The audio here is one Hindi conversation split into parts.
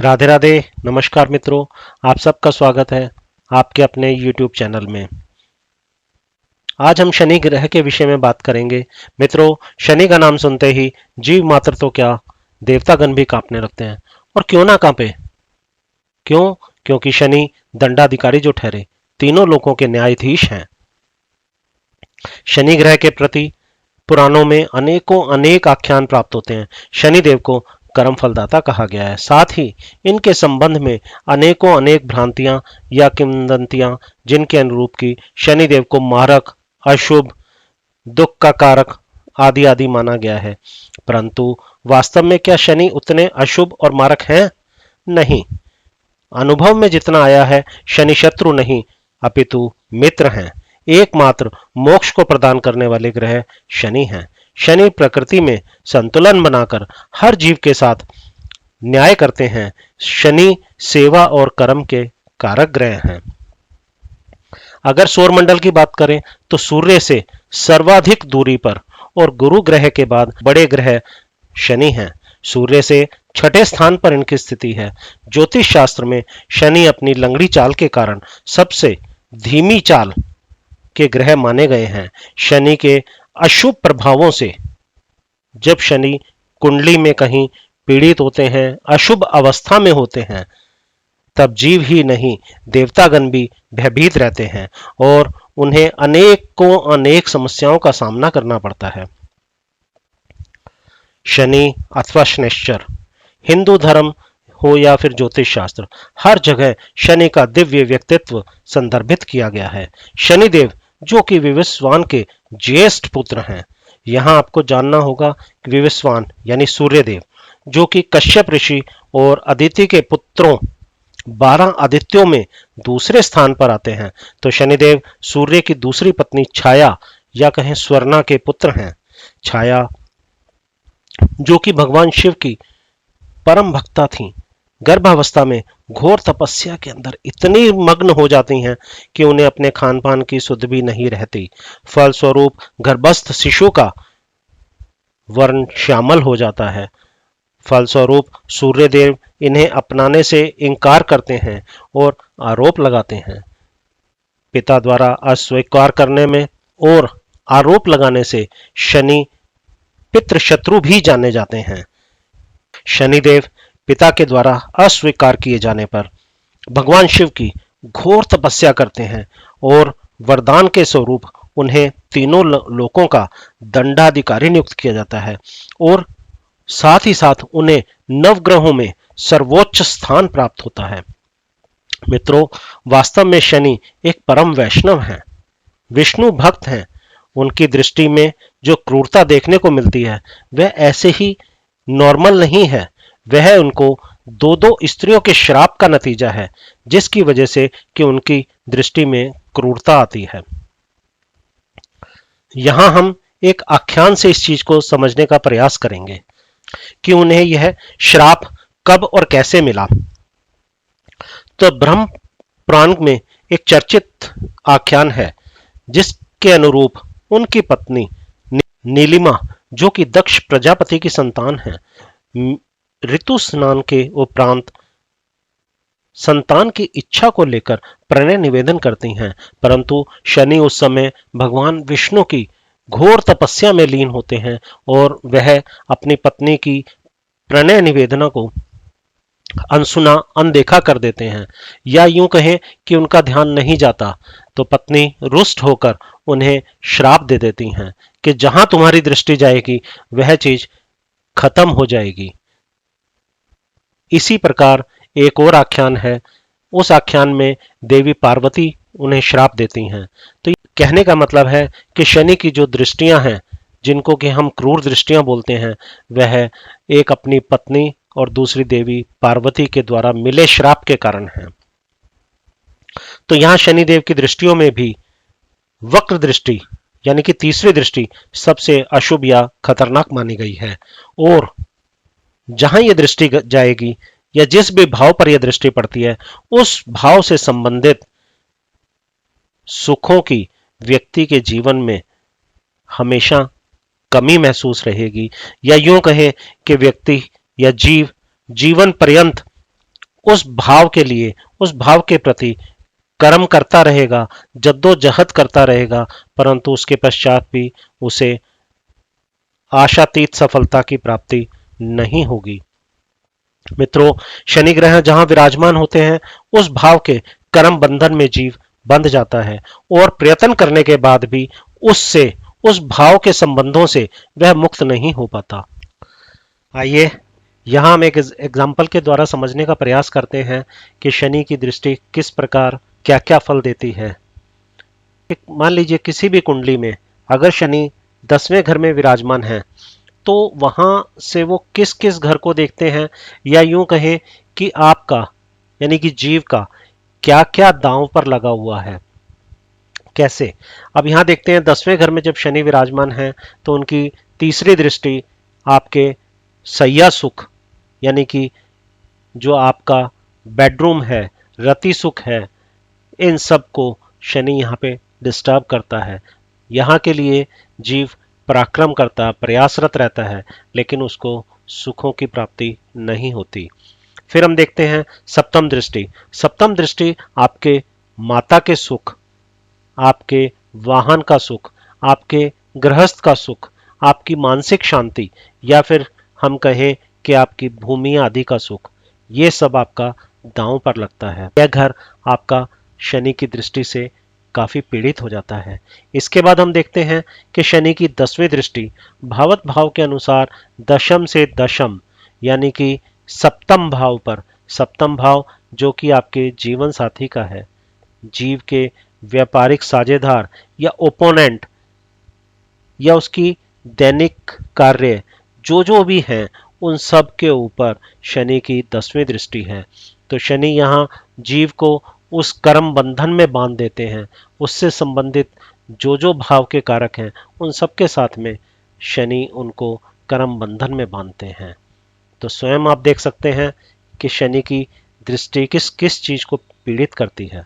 राधे राधे। नमस्कार मित्रों, आप सबका स्वागत है आपके अपने YouTube चैनल में। आज हम शनि ग्रह के विषय में बात करेंगे। मित्रों, शनि का नाम सुनते ही जीव मात्र तो क्या, देवतागण भी कांपने लगते हैं। और क्यों ना कांपे? क्यों? क्योंकि शनि दंडाधिकारी जो ठहरे, तीनों लोकों के न्यायाधीश हैं। शनि ग्रह के प्रति पुराणों में अनेकों अनेक आख्यान प्राप्त होते हैं। शनिदेव को कर्म फलदाता कहा गया है। साथ ही इनके संबंध में अनेकों अनेक भ्रांतियां या किंवदंतियां, जिनके अनुरूप की शनिदेव को मारक, अशुभ, दुख का कारक आदि आदि माना गया है। परंतु वास्तव में क्या शनि उतने अशुभ और मारक हैं? नहीं। अनुभव में जितना आया है, शनि शत्रु नहीं अपितु मित्र हैं। एकमात्र मोक्ष को प्रदान करने वाले ग्रह शनि हैं। शनि प्रकृति में संतुलन बनाकर हर जीव के साथ न्याय करते हैं। शनि सेवा और कर्म के कारक ग्रह हैं। अगर सौरमंडल की बात करें तो सूर्य से सर्वाधिक दूरी पर और गुरु ग्रह के बाद बड़े ग्रह शनि हैं। सूर्य से छठे स्थान पर इनकी स्थिति है। ज्योतिष शास्त्र में शनि अपनी लंगड़ी चाल के कारण सबसे धीमी चाल के ग्रह माने गए हैं। शनि के अशुभ प्रभावों से जब शनि कुंडली में कहीं पीड़ित होते हैं, अशुभ अवस्था में होते हैं, तब जीव ही नहीं देवतागण भी भयभीत रहते हैं और उन्हें अनेकों अनेक समस्याओं का सामना करना पड़ता है। शनि अथवा शनैश्चर, हिंदू धर्म हो या फिर ज्योतिष शास्त्र, हर जगह शनि का दिव्य व्यक्तित्व संदर्भित किया गया है। शनिदेव जो कि विवस्वान के ज्येष्ठ पुत्र हैं। यहाँ आपको जानना होगा कि विवस्वान यानी सूर्यदेव, जो कि कश्यप ऋषि और अदिति के पुत्रों 12 आदित्यों में दूसरे स्थान पर आते हैं। तो शनिदेव सूर्य की दूसरी पत्नी छाया या कहें स्वर्णा के पुत्र हैं। छाया जो कि भगवान शिव की परम भक्ता थीं, गर्भावस्था में घोर तपस्या के अंदर इतनी मग्न हो जाती हैं कि उन्हें अपने खान पान की सुध भी नहीं रहती। फलस्वरूप गर्भस्थ शिशु का वर्ण श्यामल हो जाता है। फलस्वरूप सूर्यदेव इन्हें अपनाने से इनकार करते हैं और आरोप लगाते हैं। पिता द्वारा अस्वीकार करने में और आरोप लगाने से शनि पितृशत्रु भी जाने जाते हैं। शनिदेव पिता के द्वारा अस्वीकार किए जाने पर भगवान शिव की घोर तपस्या करते हैं और वरदान के स्वरूप उन्हें तीनों लोकों का दंडाधिकारी नियुक्त किया जाता है और साथ ही साथ उन्हें नवग्रहों में सर्वोच्च स्थान प्राप्त होता है। मित्रों, वास्तव में शनि एक परम वैष्णव हैं, विष्णु भक्त हैं। उनकी दृष्टि में जो क्रूरता देखने को मिलती है वह ऐसे ही नॉर्मल नहीं है। वह उनको दो दो स्त्रियों के श्राप का नतीजा है, जिसकी वजह से कि उनकी दृष्टि में क्रूरता आती है। यहां हम एक आख्यान से इस चीज को समझने का प्रयास करेंगे कि उन्हें यह श्राप कब और कैसे मिला। तो ब्रह्म पुराण में एक चर्चित आख्यान है, जिसके अनुरूप उनकी पत्नी नीलिमा, जो कि दक्ष प्रजापति की संतान है, ऋतु स्नान के उपरांत संतान की इच्छा को लेकर प्रणय निवेदन करती हैं। परंतु शनि उस समय भगवान विष्णु की घोर तपस्या में लीन होते हैं और वह अपनी पत्नी की प्रणय निवेदना को अनसुना अनदेखा कर देते हैं, या यूं कहें कि उनका ध्यान नहीं जाता। तो पत्नी रुष्ट होकर उन्हें श्राप दे देती हैं कि जहां तुम्हारी दृष्टि जाएगी वह चीज खत्म हो जाएगी। इसी प्रकार एक और आख्यान है। उस आख्यान में देवी पार्वती उन्हें श्राप देती हैं। तो कहने का मतलब है कि शनि की जो दृष्टियां हैं, जिनको कि हम क्रूर दृष्टियां बोलते हैं, वह एक अपनी पत्नी और दूसरी देवी पार्वती के द्वारा मिले श्राप के कारण है। तो यहां शनिदेव की दृष्टियों में भी वक्र दृष्टि यानी कि तीसरी दृष्टि सबसे अशुभ या खतरनाक मानी गई है। और जहां यह दृष्टि जाएगी या जिस भी भाव पर यह दृष्टि पड़ती है, उस भाव से संबंधित सुखों की व्यक्ति के जीवन में हमेशा कमी महसूस रहेगी, या यूं कहें कि व्यक्ति या जीव जीवन पर्यंत उस भाव के लिए, उस भाव के प्रति कर्म करता रहेगा, जद्दोजहद करता रहेगा, परंतु उसके पश्चात भी उसे आशातीत सफलता की प्राप्ति नहीं होगी। मित्रों, शनि ग्रह जहां विराजमान होते हैं, उस भाव के कर्म बंधन में जीव बंध जाता है और प्रयत्न करने के बाद भी उससे, उस भाव के संबंधों से वह मुक्त नहीं हो पाता। आइए यहां हम एक एग्जाम्पल के द्वारा समझने का प्रयास करते हैं कि शनि की दृष्टि किस प्रकार क्या क्या फल देती है। मान लीजिए किसी भी कुंडली में अगर शनि 10वें घर में विराजमान है, तो वहां से वो किस किस घर को देखते हैं, या यूं कहें कि आपका यानी कि जीव का क्या क्या दांव पर लगा हुआ है। कैसे? अब यहां देखते हैं 10वें घर में जब शनि विराजमान है तो उनकी तीसरी दृष्टि आपके सैया सुख यानी कि जो आपका बेडरूम है, रति सुख है, इन सब को शनि यहाँ पे डिस्टर्ब करता है। यहाँ के लिए जीव पराक्रम करता, प्रयासरत रहता है, लेकिन उसको सुखों की प्राप्ति नहीं होती। फिर हम देखते हैं सप्तम दृष्टि। सप्तम दृष्टि आपके माता के सुख, आपके वाहन का सुख, आपके गृहस्थ का सुख, आपकी मानसिक शांति, या फिर हम कहें कि आपकी भूमि आदि का सुख, ये सब आपका दांव पर लगता है। यह घर आपका शनि की दृष्टि से काफी पीड़ित हो जाता है। इसके बाद हम देखते हैं कि शनि की 10वीं दृष्टि भावत भाव के अनुसार दशम से दशम यानी कि सप्तम भाव पर, सप्तम भाव जो कि आपके जीवन साथी का है, जीव के व्यापारिक साझेदार या ओपोनेंट या उसकी दैनिक कार्य जो जो भी हैं, उन सब के ऊपर शनि की 10वीं दृष्टि है। तो शनि यहाँ जीव को उस कर्म बंधन में बांध देते हैं। उससे संबंधित जो जो भाव के कारक हैं, उन सब के साथ में शनि उनको कर्म बंधन में बांधते हैं। तो स्वयं आप देख सकते हैं कि शनि की दृष्टि किस किस चीज को पीड़ित करती है।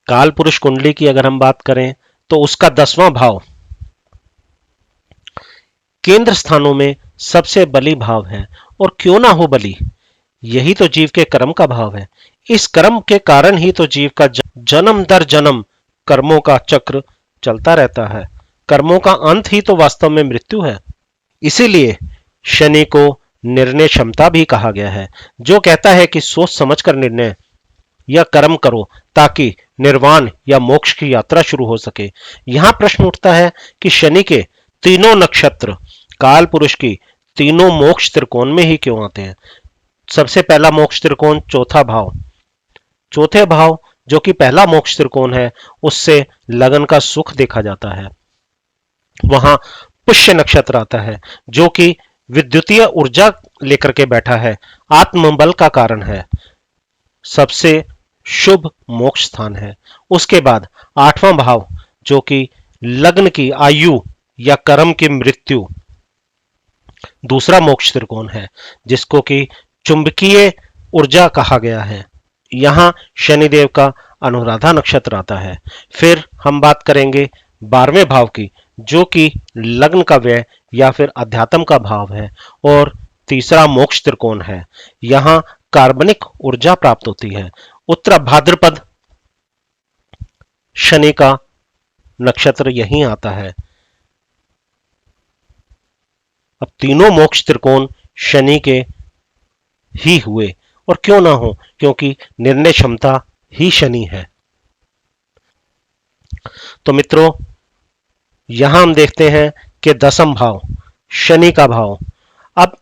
काल पुरुष कुंडली की अगर हम बात करें तो उसका 10वां भाव केंद्र स्थानों में सबसे बली भाव है। और क्यों ना हो बली, यही तो जीव के कर्म का भाव है। इस कर्म के कारण ही तो जीव का जन्म दर जन्म कर्मों का चक्र चलता रहता है। कर्मों का अंत ही तो वास्तव में मृत्यु है। इसीलिए शनि को निर्णय क्षमता भी कहा गया है, जो कहता है कि सोच समझकर निर्णय या कर्म करो ताकि निर्वाण या मोक्ष की यात्रा शुरू हो सके। यहां प्रश्न उठता है कि शनि के तीनों नक्षत्र काल पुरुष की तीनों मोक्ष त्रिकोण में ही क्यों आते हैं। सबसे पहला मोक्ष त्रिकोण चौथा भाव, चौथे भाव जो कि पहला मोक्ष त्रिकोण है, उससे लगन का सुख देखा जाता है। वहां पुष्य नक्षत्र आता है जो कि विद्युतीय ऊर्जा लेकर के बैठा है, आत्मबल का कारण है, सबसे शुभ मोक्ष स्थान है। उसके बाद 8वां भाव जो कि लग्न की आयु या कर्म की मृत्यु, दूसरा मोक्ष त्रिकोण है, जिसको कि चुंबकीय ऊर्जा कहा गया है। यहां शनिदेव का अनुराधा नक्षत्र आता है। फिर हम बात करेंगे 12वें भाव की, जो कि लग्न का व्यय या फिर अध्यात्म का भाव है और तीसरा मोक्ष त्रिकोण है। यहां कार्बनिक ऊर्जा प्राप्त होती है। उत्तर भाद्रपद शनि का नक्षत्र यहीं आता है। अब तीनों मोक्ष त्रिकोण शनि के ही हुए, और क्यों ना हो, क्योंकि निर्णय क्षमता ही शनि है। तो मित्रों, यहां हम देखते हैं कि 10वां भाव शनि का भाव, अब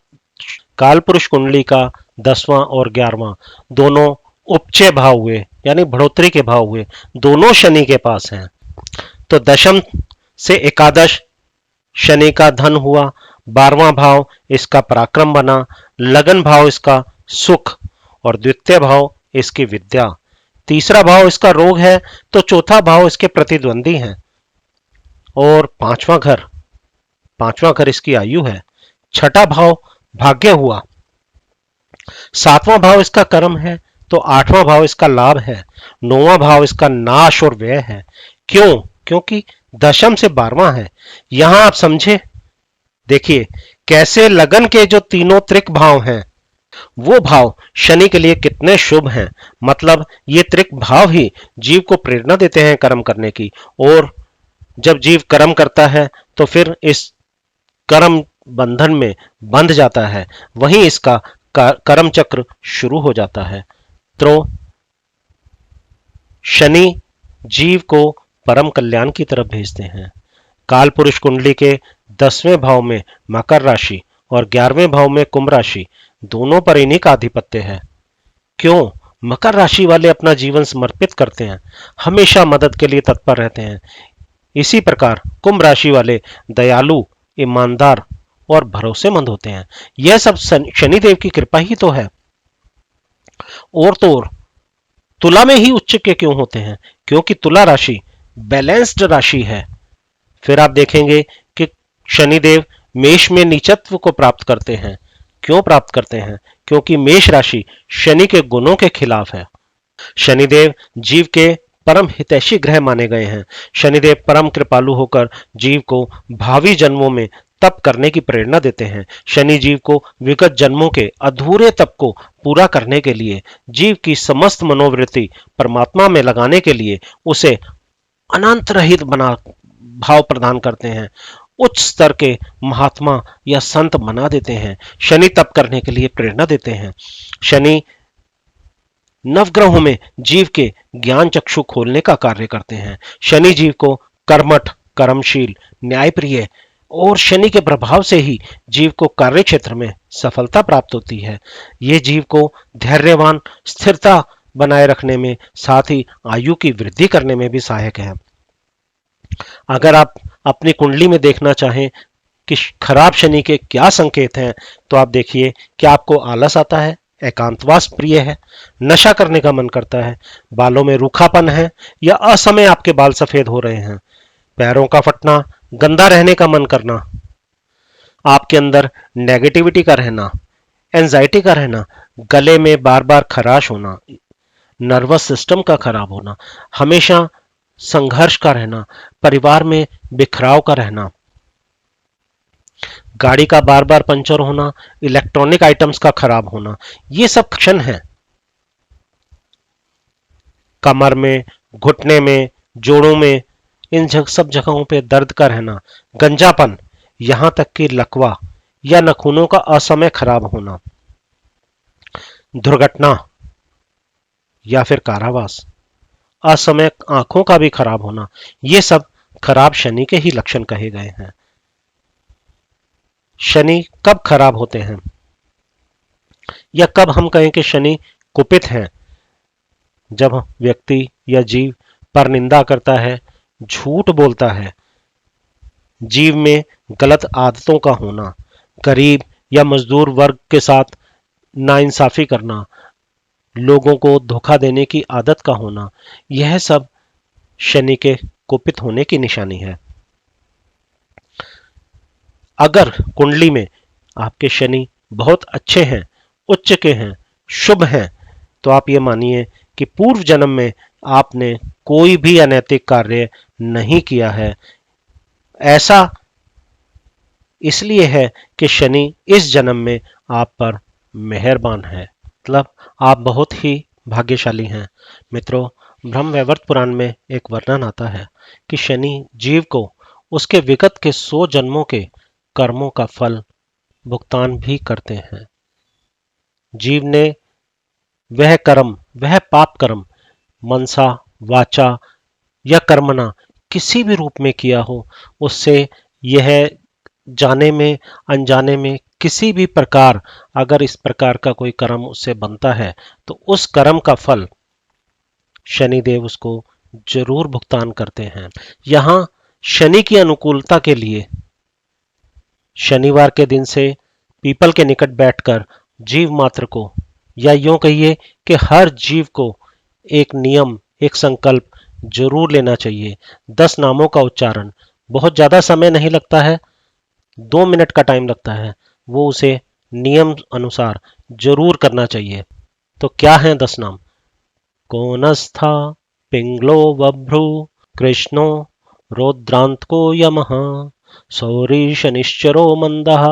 कालपुरुष कुंडली का 10वां और 11वां दोनों उपचय भाव हुए, यानी बढ़ोतरी के भाव हुए, दोनों शनि के पास हैं। तो दशम से एकादश शनि का धन हुआ, 12वां भाव इसका पराक्रम बना, लगन भाव इसका सुख और द्वितीय भाव इसकी विद्या, तीसरा भाव इसका रोग है, तो चौथा भाव इसके प्रतिद्वंदी हैं, और पांचवा घर इसकी आयु है, छठा भाव भाग्य हुआ, 7वां भाव इसका कर्म है, तो 8वां भाव इसका लाभ है, 9वां भाव इसका नाश और व्यय है। क्यों? क्योंकि दशम से 12वां है। यहां आप समझे, देखिए कैसे लगन के जो तीनों त्रिक भाव हैं, वो भाव शनि के लिए कितने शुभ हैं। मतलब ये त्रिक भाव ही जीव को प्रेरणा देते हैं कर्म करने की। और जब जीव कर्म करता है तो फिर इस कर्म बंधन में बंध जाता है, वहीं इसका कर्म चक्र शुरू हो जाता है। तो शनि जीव को परम कल्याण की तरफ भेजते हैं। काल पुरुष कुंडली के 10वें भाव में मकर राशि और 11वें भाव में कुंभ राशि, दोनों पर इन्हीं का आधिपत्य है। क्यों? मकर राशि वाले अपना जीवन समर्पित करते हैं, हमेशा मदद के लिए तत्पर रहते हैं। इसी प्रकार कुंभ राशि वाले दयालु, ईमानदार और भरोसेमंद होते हैं। यह सब शनिदेव की कृपा ही तो है। और तो और तुला में ही उच्च के क्यों होते हैं? क्योंकि तुला राशि बैलेंस्ड राशि है। फिर आप देखेंगे कि शनिदेव मेष में नीचत्व को प्राप्त करते हैं। क्यों प्राप्त करते हैं? क्योंकि मेष राशि शनि के गुणों के खिलाफ है। शनिदेव जीव के परम हितैषी ग्रह माने गए हैं। शनिदेव परम कृपालु होकर जीव को भावी जन्मों में तप करने की प्रेरणा देते हैं। शनि जीव को विगत जन्मों के अधूरे तप को पूरा करने के लिए, जीव की समस्त मनोवृत्ति परमात्मा में लगाने के लिए उसे अनंत रहित बना भाव प्रदान करते हैं। उच्च स्तर के महात्मा या संत बना देते हैं। शनि तप करने के लिए प्रेरणा देते हैं। शनि नवग्रहों में जीव के ज्ञान चक्षु खोलने का कार्य करते हैं। शनि जीव को कर्मठ, कर्मशील, न्यायप्रिय और शनि के प्रभाव से ही जीव को कार्य क्षेत्र में सफलता प्राप्त होती है। ये जीव को धैर्यवान, स्थिरता बनाए रखने में, साथ ही आयु की वृद्धि करने में भी सहायक है। अगर आप अपनी कुंडली में देखना चाहें कि खराब शनि के क्या संकेत हैं, तो आप देखिए कि आपको आलस आता है, एकांतवास प्रिय है, नशा करने का मन करता है, बालों में रूखापन है या असमय आपके बाल सफेद हो रहे हैं, पैरों का फटना, गंदा रहने का मन करना, आपके अंदर नेगेटिविटी का रहना, एंजाइटी का रहना, गले में बार बार खराश होना, नर्वस सिस्टम का खराब होना, हमेशा संघर्ष का रहना, परिवार में बिखराव का रहना, गाड़ी का बार बार पंचर होना, इलेक्ट्रॉनिक आइटम्स का खराब होना, ये सब क्षण हैं। कमर में, घुटने में, जोड़ों में, इन सब जगहों पे दर्द का रहना, गंजापन, यहां तक कि लकवा या नाखूनों का असमय खराब होना, दुर्घटना या फिर कारावास, असमय आंखों का भी खराब होना, ये सब खराब शनि के ही लक्षण कहे गए हैं। शनि कब खराब होते हैं या कब हम कहें कि शनि कुपित हैं? जब व्यक्ति या जीव पर निंदा करता है, झूठ बोलता है, जीव में गलत आदतों का होना, गरीब या मजदूर वर्ग के साथ नाइंसाफी करना, लोगों को धोखा देने की आदत का होना, यह सब शनि के कुपित होने की निशानी है। अगर कुंडली में आपके शनि बहुत अच्छे हैं, उच्च के हैं, शुभ हैं, तो आप ये मानिए कि पूर्व जन्म में आपने कोई भी अनैतिक कार्य नहीं किया है। ऐसा इसलिए है कि शनि इस जन्म में आप पर मेहरबान है, मतलब आप बहुत ही भाग्यशाली हैं। मित्रों, ब्रह्म वैवर्त पुराण में एक वर्णन आता है कि शनि जीव को उसके विगत के 100 जन्मों के कर्मों का फल भुगतान भी करते हैं। जीव ने वह कर्म, वह पाप कर्म मनसा, वाचा या कर्मणा किसी भी रूप में किया हो, उससे यह जाने में, अनजाने में, किसी भी प्रकार अगर इस प्रकार का कोई कर्म उससे बनता है, तो उस कर्म का फल शनिदेव उसको जरूर भुगतान करते हैं। यहां शनि की अनुकूलता के लिए शनिवार के दिन से पीपल के निकट बैठकर जीव मात्र को, या यूं कहिए कि हर जीव को, एक नियम, एक संकल्प जरूर लेना चाहिए। 10 नामों का उच्चारण, बहुत ज्यादा समय नहीं लगता है, 2 मिनट का टाइम लगता है, वो उसे नियम अनुसार जरूर करना चाहिए। तो क्या है 10 नाम? कोनस्था पिंगलो बभ्रु कृष्णो रौद्रांतको यमः सौरी शनिश्चरो मंदः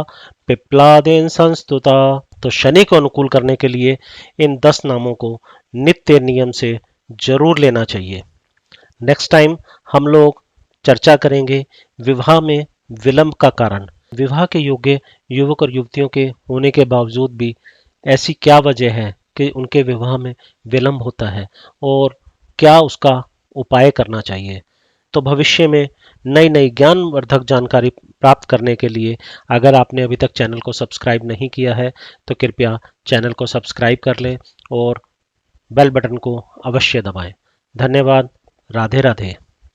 पिप्लादेन संस्तुता। तो शनि को अनुकूल करने के लिए इन 10 नामों को नित्य नियम से जरूर लेना चाहिए। नेक्स्ट टाइम हम लोग चर्चा करेंगे विवाह में विलंब का कारण। विवाह के योग्य युवक और युवतियों के होने के बावजूद भी ऐसी क्या वजह है कि उनके विवाह में विलंब होता है और क्या उसका उपाय करना चाहिए। तो भविष्य में नई नई ज्ञानवर्धक जानकारी प्राप्त करने के लिए अगर आपने अभी तक चैनल को सब्सक्राइब नहीं किया है तो कृपया चैनल को सब्सक्राइब कर लें और बेल बटन को अवश्य दबाएं। धन्यवाद। राधे राधे।